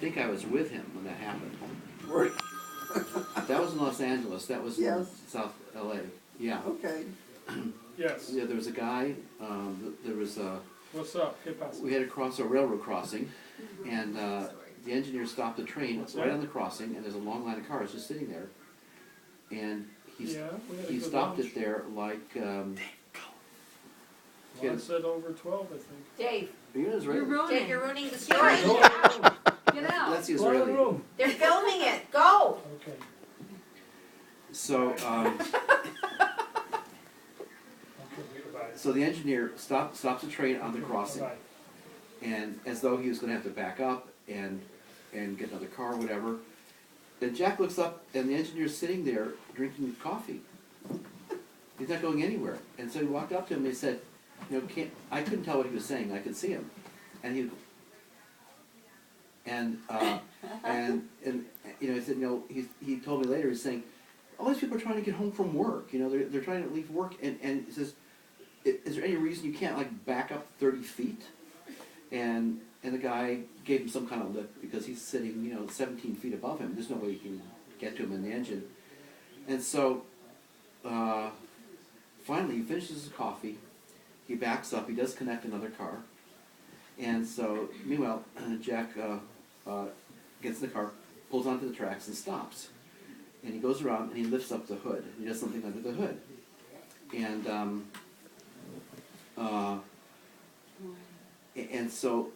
think I was with him when that happened. Were- That was in Los Angeles. That was Yes. in South LA. Yeah. Okay. Yes. Yeah, there was a guy, there was a, What's up? ¿Qué pasa? we had to cross a railroad crossing, and the engineer stopped the train What's right that? on the crossing, and there's a long line of cars just sitting there. And Yeah, we had a he good stopped lunch. it there like, Well, I said over 12, I think. Dave, you know, You're ruining. Dave, you're ruining the story. Get out. that's the Go in the Israeli. room. They're filming it, go! Okay. So, Okay, goodbye. so the engineer stops the train on the Okay, crossing, bye-bye. and as though he was gonna have to back up and get another car or whatever. Then Jack looks up, and the engineer's sitting there drinking coffee. He's not going anywhere. And so he walked up to him and he said, you know, I couldn't tell what he was saying. I could see him. And he, and you know, he said, you know, he told me later, he's saying, all these people are trying to get home from work. You know, they're trying to leave work. And he says, is there any reason you can't like back up 30 feet? And the guy gave him some kind of lip because he's sitting, you know, 17 feet above him. There's no way he can get to him in the engine. And so, finally, he finishes his coffee. He backs up. He does connect another car. And so, meanwhile, Jack gets in the car, pulls onto the tracks, and stops. And he goes around and he lifts up the hood. He does something under the hood. And so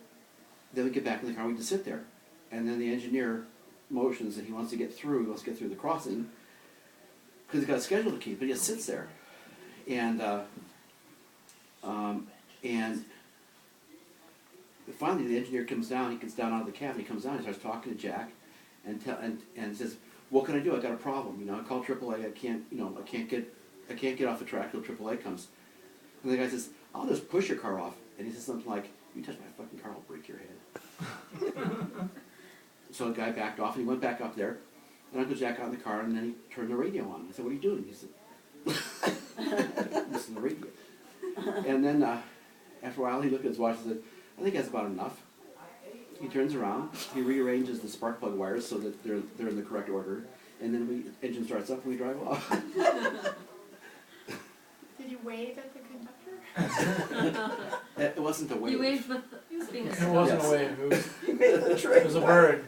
then we get back in the car, we just sit there. And then the engineer motions that he wants to get through, the crossing, because he's got a schedule to keep, but he just sits there. And finally the engineer comes down, he gets down out of the cab, he comes down, he starts talking to Jack, and says, what can I do? I got a problem, you know, I called AAA, I can't get off the track till AAA comes. And the guy says, I'll just push your car off. And he says something like, you touch my fucking car, I'll break your head. So the guy backed off and he went back up there, and Uncle Jack got in the car and then he turned the radio on. I said, what are you doing? He said, listen to the radio. And then after a while he looked at his watch and said, I think that's about enough. He turns around, he rearranges the spark plug wires so that they're in the correct order, and then the engine starts up and we drive off. Did you wave at the conductor? It wasn't a wave. You waved with being It wasn't Yes. a wave, He made the trade. it was a bird.